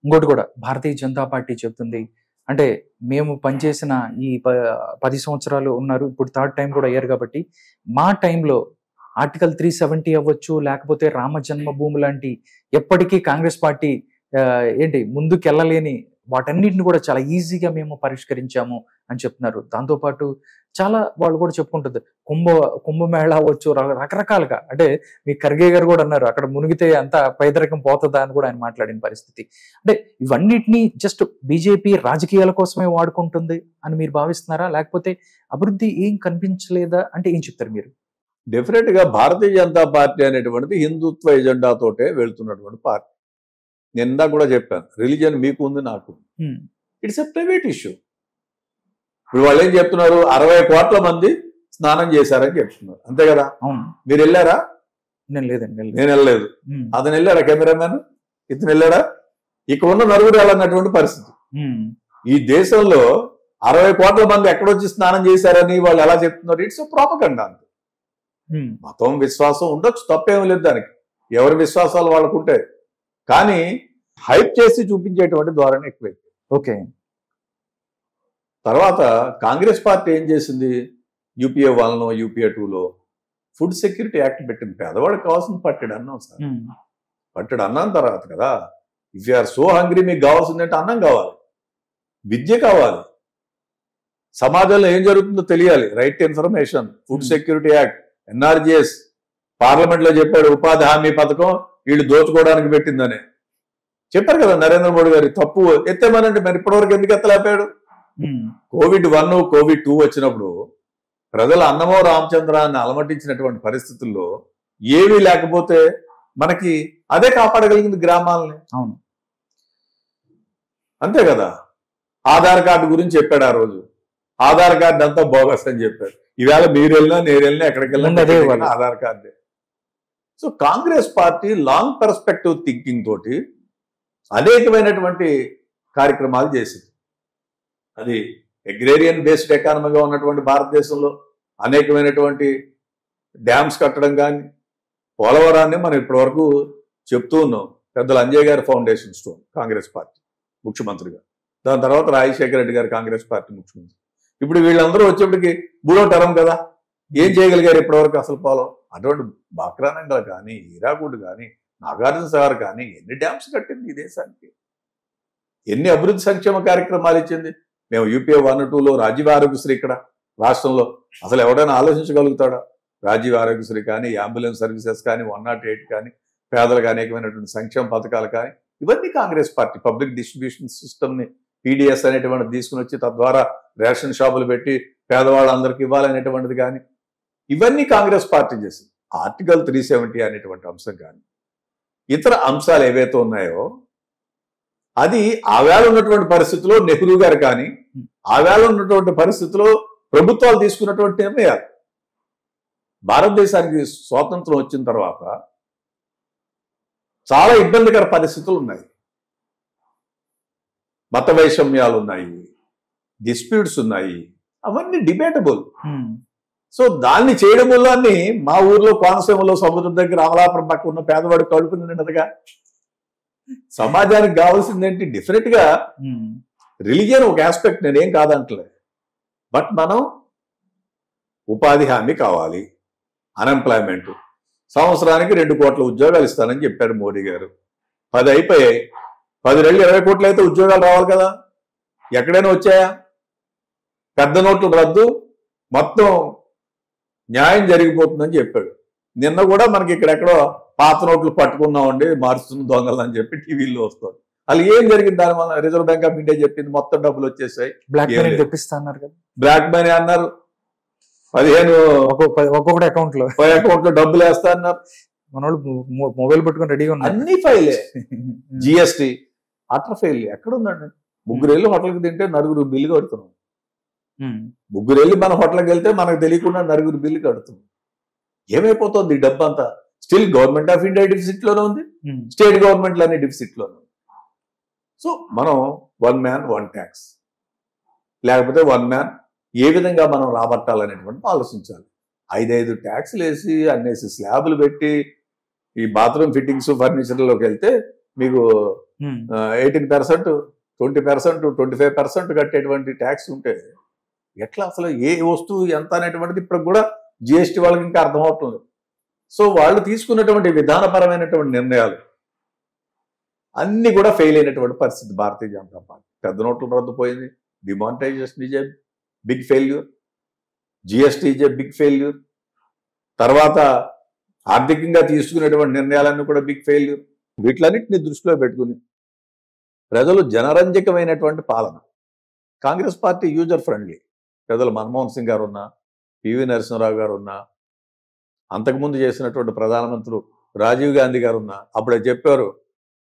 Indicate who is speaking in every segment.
Speaker 1: ఇంకోటి కూడా భారతీయ జనతా పార్టీ చెప్తుంది అంటే మేము పనిచేసిన ఈ 10 సంవత్సరాలు ఉన్నారు, ఇప్పుడు థర్డ్ టైం కూడా అయ్యారు కాబట్టి మా టైంలో ఆర్టికల్ 370 అవ్వచ్చు, లేకపోతే రామ జన్మభూమి లాంటి ఎప్పటికీ కాంగ్రెస్ పార్టీ ముందుకెళ్ళలేని వాటన్నిటిని కూడా చాలా ఈజీగా మేము పరిష్కరించాము అని చెప్తున్నారు. దాంతోపాటు చాలా వాళ్ళు కూడా చెప్పుకుంటుంది కుంభమేళ అవ్వచ్చు, రకరకాలుగా. అంటే మీ ఖర్గే గారు కూడా అన్నారు అక్కడ మునిగితే అంత పేదరికం పోతుందా అని కూడా ఆయన మాట్లాడిన పరిస్థితి. అంటే ఇవన్నిటినీ జస్ట్ బీజేపీ రాజకీయాల కోసమే వాడుకుంటుంది అని మీరు భావిస్తున్నారా, లేకపోతే అభివృద్ధి ఏం కనిపించలేదా అంటే ఏం చెప్తారు మీరు?
Speaker 2: డెఫినెట్ గా భారతీయ జనతా పార్టీ అనేటువంటిది హిందుత్వ ఎజెండాతోటే వెళ్తున్నటువంటి పార్టీ. నేను ఇందాక కూడా చెప్పాను, రిలీజియన్ మీకు ఉంది, నాకు. It's a private issue. ఇప్పుడు వాళ్ళు ఏం చెప్తున్నారు, 60 కోట్ల మంది స్నానం చేశారని చెప్తున్నారు, అంతే కదా? మీరు వెళ్ళారా?
Speaker 1: నేను లేదండి,
Speaker 2: నేను వెళ్ళలేదు. అతను వెళ్ళాడా? కెమెరామ్యాన్ ఇతను వెళ్ళాడా? ఇక్కడ ఉన్న నలుగురు వెళ్ళన్నటువంటి పరిస్థితి. ఈ దేశంలో 60 కోట్ల మంది ఎక్కడొచ్చి స్నానం చేశారని వాళ్ళు ఎలా చెప్తున్నారు? It's propaganda. అంతే. మతం విశ్వాసం ఉండొచ్చు, తప్పేం లేదు దానికి, ఎవరి విశ్వాసాలు వాళ్ళకు ఉంటాయి. కానీ హైప్ చేసి చూపించేటువంటి ధోరణి ఎక్కువైంది.
Speaker 1: ఓకే.
Speaker 2: తర్వాత కాంగ్రెస్ పార్టీ ఏం చేసింది, యూపీఏ 1లో యూపీఏ 2లో ఫుడ్ సెక్యూరిటీ యాక్ట్ పెట్టింది. పేదవాడికి కావాల్సింది పట్టెడు అన్నం సార్. పట్టెడు అన్నం తర్వాత కదా, if you are so hungry, మీకు కావాల్సిందంటే అన్నం కావాలి, విద్య కావాలి, సమాజంలో ఏం జరుగుతుందో తెలియాలి, right to information. Food security act, NREGS parliament లో చెప్పాడు, ఉపాధి హామీ పథకం వీళ్ళు దోచుకోవడానికి పెట్టిందని చెప్పారు కదా నరేంద్ర మోడీ గారి. తప్పు ఎత్తేమనంటే మరి ఇప్పటివరకు ఎందుకు ఎత్తలేపాడు? కోవిడ్ 1 కోవిడ్ 2 వచ్చినప్పుడు ప్రజలు అన్నమో రామచంద్రాన్ని అలమటించినటువంటి పరిస్థితుల్లో ఏమీ లేకపోతే మనకి అదే కాపాడగలిగింది గ్రామాలని.
Speaker 1: అవును,
Speaker 2: అంతే కదా. ఆధార్ కార్డు గురించి చెప్పాడు ఆ రోజు, ఆధార్ కార్డు అంతా బోగస్ అని చెప్పాడు. ఈవేళ మీరు వెళ్ళినా నేను వెళ్ళినా ఎక్కడికి వెళ్ళినా ఆధార్ కార్డే. So Congress party long perspective thinking తోటి అనేకమైనటువంటి కార్యక్రమాలు చేసింది. అది అగ్రేరియన్ బేస్డ్ ఎకానమీగా ఉన్నటువంటి భారతదేశంలో అనేకమైనటువంటి డ్యామ్స్ కట్టడం కానీ, పోలవరాన్ని మనం ఇప్పటివరకు చెప్తూ ఉన్నాం. పెద్దలు అంజయ్ గారి ఫౌండేషన్ స్టోన్ కాంగ్రెస్ పార్టీ ముఖ్యమంత్రిగా, దాని తర్వాత రాజశేఖర రెడ్డి గారు కాంగ్రెస్ పార్టీ ముఖ్యమంత్రి. ఇప్పుడు వీళ్ళందరూ వచ్చేప్పటికి 3వ టర్మ్ కదా, ఏం చేయగలిగారు ఇప్పటివరకు అసలు పోలం? అటువంటి బాక్రానంగల్ కానీ, హీరాకుడ్ కానీ, నాగార్జున సాగర్ కానీ ఎన్ని డ్యామ్స్ కట్టింది ఈ దేశానికి, ఎన్ని అభివృద్ధి సంక్షేమ కార్యక్రమాలు ఇచ్చింది. మేము యూపీఏ 1, 2లో రాజీవ్ ఆరోగ్యశ్రీ ఇక్కడ రాష్ట్రంలో అసలు ఎవడైనా ఆలోచించగలుగుతాడా? రాజీవ్ ఆరోగ్యశ్రీ కానీ, అంబులెన్స్ సర్వీసెస్ కానీ, 108 కానీ, పేదలకు అనేకమైనటువంటి సంక్షేమ పథకాలు కానీ, ఇవన్నీ కాంగ్రెస్ పార్టీ. పబ్లిక్ డిస్ట్రిబ్యూషన్ సిస్టమ్ని పీడిఎస్ అనేటువంటిది తీసుకుని వచ్చి తద్వారా రేషన్ షాపులు పెట్టి పేదవాళ్ళందరికీ ఇవ్వాలనేటువంటిది కానీ, ఇవన్నీ కాంగ్రెస్ పార్టీ చేసింది. ఆర్టికల్ 370 అనేటువంటి అంశం కానీ, ఇతర అంశాలు ఏవైతే ఉన్నాయో అది ఆవేళ ఉన్నటువంటి పరిస్థితుల్లో నెహ్రూ గారు కానీ, ఆవేళ ఉన్నటువంటి పరిస్థితుల్లో ప్రభుత్వాలు తీసుకున్నటువంటి నిర్ణయాలు. భారతదేశానికి స్వాతంత్రం వచ్చిన తర్వాత చాలా ఇబ్బందికర పరిస్థితులు ఉన్నాయి, మత వైషమ్యాలు ఉన్నాయి, డిస్ప్యూట్స్ ఉన్నాయి, అవన్నీ డిబేటబుల్. సో దాన్ని చేయడం వల్ల మా ఊర్లో కోనసీమలో సముద్రం దగ్గర అమలాపురం పక్క ఉన్న పేదవాడి కడుపు నిండినదిగా. సమాజానికి కావాల్సిందేంటి? డెఫినెట్ గా రిలీజియన్ ఒక ఆస్పెక్ట్, నేనేం కాదంటలే. బట్ మనం ఉపాధి హామీ కావాలి, అన్ఎంప్లాయ్మెంట్, సంవత్సరానికి 2 కోట్ల ఉద్యోగాలు ఇస్తానని చెప్పాడు మోడీ గారు. 10 అయిపోయాయి, 10 నెలలు 20 కోట్లు అయితే ఉద్యోగాలు రావాలి కదా. ఎక్కడైనా వచ్చాయా? పెద్ద నోట్లు రద్దు, మొత్తం న్యాయం జరిగిపోతుందని చెప్పాడు. నిన్న కూడా మనకి ఇక్కడెక్కడో పాత నోట్లు పట్టుకున్నామండి, మారుస్తున్న దొంగలు అని చెప్పి టీవీలో వస్తుంది. అసలు ఏం జరిగింది? దాని వల్ల రిజర్వ్ బ్యాంక్ ఆఫ్ ఇండియా చెప్పింది మొత్తం డబ్బులు వచ్చేసాయి.
Speaker 1: బ్లాక్ మనీ తెప్పిస్తున్నారు కదా,
Speaker 2: బ్లాక్ మనీ అన్నారు. 15
Speaker 1: ఒక్కొక్కటి అకౌంట్ లో
Speaker 2: డబ్బులు వేస్తా అన్నారు.
Speaker 1: మన వాళ్ళు మొబైల్ పట్టుకుని రెడీగా ఉన్నారు.
Speaker 2: అన్ని ఫైలే. జిఎస్టీ అట్లా ఫెయిల్. ఎక్కడుందండి? 3 ఏళ్ళు హోటల్కి తింటే 4 బిల్లు కడుతున్నాం. 3 ఏళ్ళు మన హోటల్కి వెళ్తే మనకు తెలియకుండా 4 బిల్లు కడుతున్నాం. ఏమైపోతుంది ఈ డబ్బు అంతా? Still government of India deficit లోనే ఉంది, స్టేట్ గవర్నమెంట్లు అనే డిఫిసిట్ లోనే ఉంది. సో మనం 1 మ్యాన్ 1 ట్యాక్స్, లేకపోతే 1 మ్యాన్ ఏ విధంగా మనం రాబట్టాలనేటువంటి ఆలోచించాలి. 5 ట్యాక్స్లు వేసి అన్నేసి స్లాబులు పెట్టి ఈ బాత్రూమ్ ఫిట్టింగ్స్ ఫర్నిచర్లోకి వెళ్తే మీకు 18%, 20%, 25% కట్టేటువంటి ట్యాక్స్ ఉంటే ఎట్లా అసలు ఏ వస్తువు ఎంత అనేటువంటిది ఇప్పుడు కూడా జిఎస్టీ వాళ్ళకి ఇంకా అర్థం అవుతుంది. సో వాళ్ళు తీసుకున్నటువంటి విధానపరమైనటువంటి నిర్ణయాలు అన్ని కూడా ఫెయిల్ అయినటువంటి పరిస్థితి భారతీయ జనతా పార్టీ. పెద్ద నోట్లు రద్దు పోయింది, demonetisation is a big failure, GST is a big failure, తర్వాత ఆర్థికంగా తీసుకునేటువంటి నిర్ణయాలన్నీ కూడా బిగ్ ఫెయిల్యూర్. వీటిలన్నింటినీ దృష్టిలో పెట్టుకుని ప్రజలు జనరంజకమైనటువంటి పాలన, కాంగ్రెస్ పార్టీ యూజర్ ఫ్రెండ్లీ, ప్రజలు మన్మోహన్ సింగ్ గారు ఉన్నా, పివి నరసింహరావు గారు ఉన్నా, అంతకుముందు చేసినటువంటి ప్రధానమంత్రులు రాజీవ్ గాంధీ గారు ఉన్నా, అప్పుడే చెప్పారు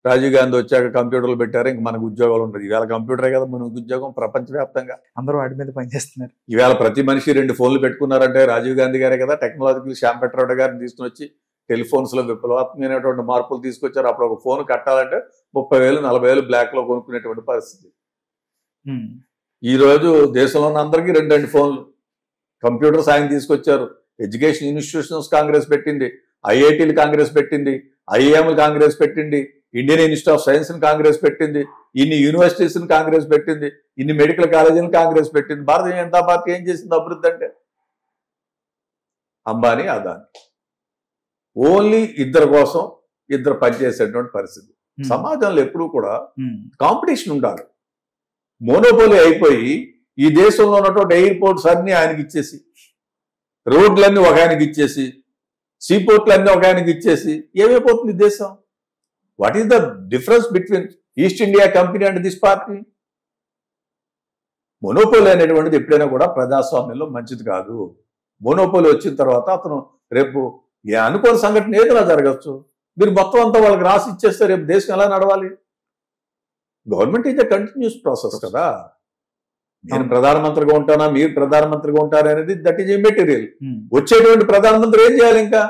Speaker 2: రాజీవ్ గాంధీ వచ్చాక కంప్యూటర్లు పెట్టారు, ఇంక మనకు ఉద్యోగాలు ఉండదు. ఈవేళ కంప్యూటరే కదా మనకు ఉద్యోగం ప్రపంచవ్యాప్తంగా,
Speaker 1: అందరూ వాటి మీద పనిచేస్తున్నారు.
Speaker 2: ఈవేళ ప్రతి మనిషి 2 ఫోన్లు పెట్టుకున్నారంటే రాజీవ్ గాంధీ గారే కదా. టెక్నాలజికల్ శ్యాంపెట్రావు గారిని తీసుకుని వచ్చి టెలిఫోన్స్ లో విప్లవాత్మకమైనటువంటి మార్పులు తీసుకొచ్చారు. అప్పుడు ఒక ఫోన్ కట్టాలంటే 30,000, 40,000 బ్లాక్ లో కొనుక్కునేటువంటి పరిస్థితి. ఈ రోజు దేశంలో ఉన్న అందరికీ 2 ఫోన్లు, కంప్యూటర్ సాయం తీసుకొచ్చారు. ఎడ్యుకేషన్ ఇన్స్టిట్యూషన్స్ కాంగ్రెస్ పెట్టింది, ఐఐటీలు కాంగ్రెస్ పెట్టింది, ఐఐఎంలు కాంగ్రెస్ పెట్టింది, Indian institute of science Congress పెట్టింది, ఇన్ని యూనివర్సిటీస్ కాంగ్రెస్ పెట్టింది, ఇన్ని మెడికల్ కాలేజీలను కాంగ్రెస్ పెట్టింది. భారతీయ జనతా పార్టీ ఏం చేసింది అభివృద్ధి అంటే? అంబానీ, అదానీ, ఓన్లీ ఇద్దరు కోసం ఇద్దరు పనిచేసేటువంటి పరిస్థితి. సమాజంలో ఎప్పుడూ కూడా కాంపిటీషన్ ఉండాలి. మోనోపోలీ అయిపోయి ఈ దేశంలో ఉన్నటువంటి ఎయిర్పోర్ట్స్ అన్ని ఆయనకి ఇచ్చేసి, రోడ్లన్నీ ఒక ఆయనకి ఇచ్చేసి, సీపోర్ట్లన్నీ ఒక ఆయనకి ఇచ్చేసి ఏమైపోతుంది దేశం? What is the difference between east India company and this party? Monopoly అనేటువంటిది ఎప్పుడైనా కూడా ప్రజాస్వామ్యంలో మంచిది కాదు. మోనోపోలీ వచ్చిన తర్వాత అతను రేపు అనుకోని సంఘటన ఏదైనా జరగచ్చు. మీరు మొత్తం అంతా వాళ్ళకి రాసి ఇచ్చేస్తే రేపు దేశం ఎలా నడవాలి? Government is a continuous process కదా. నేను ప్రధానమంత్రిగా ఉంటానా, మీరు ప్రధానమంత్రిగా ఉంటారా అనేది దట్ ఈజ్ మెటీరియల్. వచ్చేటువంటి ప్రధానమంత్రి ఏం చేయాలి? ఇంకా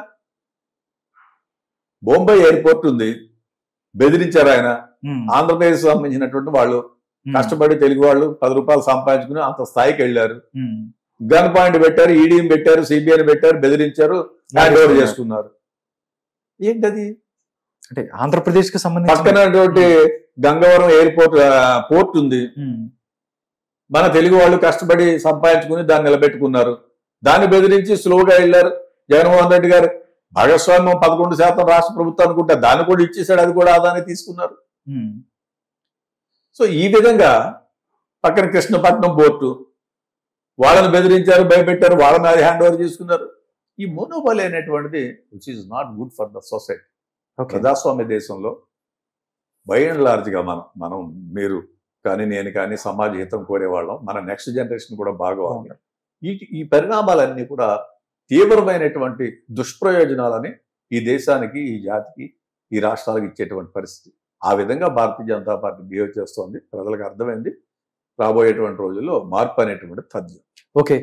Speaker 2: బొంబాయి ఎయిర్పోర్ట్ ఉంది, బెదిరించారు ఆయన. ఆంధ్రప్రదేశ్ సంబంధించినటువంటి వాళ్ళు కష్టపడి తెలుగు వాళ్ళు 10 రూపాయలు సంపాదించుకుని అంత స్థాయికి వెళ్ళారు. గన్ పాయింట్ పెట్టారు, ఈడీఎం పెట్టారు, సిబిఐని పెట్టారు, బెదిరించారు, హ్యాండ్ ఓవర్ చేసుకున్నారు. ఏంటది?
Speaker 1: అంటే ఆంధ్రప్రదేశ్ కి సంబంధించి
Speaker 2: పక్కనటువంటి గంగవరం ఎయిర్పోర్ట్ పోర్ట్ ఉంది. మన తెలుగు వాళ్ళు కష్టపడి సంపాదించుకుని దాన్ని నిలబెట్టుకున్నారు. దాన్ని బెదిరించి స్లోగా వెళ్ళారు. జగన్మోహన్ రెడ్డి గారు భాగస్వామ్యం 11% రాష్ట్ర ప్రభుత్వం అనుకుంటే దాన్ని కూడా ఇచ్చేసాడు, అది కూడా ఆదాన్ని తీసుకున్నారు. సో ఈ విధంగా పక్కన కృష్ణపట్నం పోర్టు, వాళ్ళని బెదిరించారు, భయపెట్టారు, వాళ్ళని అది హ్యాండ్ ఓవర్ చేసుకున్నారు. ఈ మోనోపాలీ అనేటువంటిది which is not good for the society. ప్రజాస్వామ్య దేశంలో బై అండ్ లార్జ్గా మనం మీరు కానీ నేను కానీ సమాజ హితం కోరేవాళ్ళం, మన నెక్స్ట్ జనరేషన్ కూడా బాగోవాలి. ఈ పరిణామాలన్నీ కూడా తీవ్రమైనటువంటి దుష్ప్రయోజనాలని ఈ దేశానికి, ఈ జాతికి, ఈ రాష్ట్రాలకు ఇచ్చేటువంటి పరిస్థితి. ఆ విధంగా భారతీయ జనతా పార్టీ బిహేవ్ చేస్తోంది. ప్రజలకు అర్థమైంది. రాబోయేటువంటి రోజుల్లో మార్పు అనేటువంటి తథ్యం.
Speaker 1: ఓకే.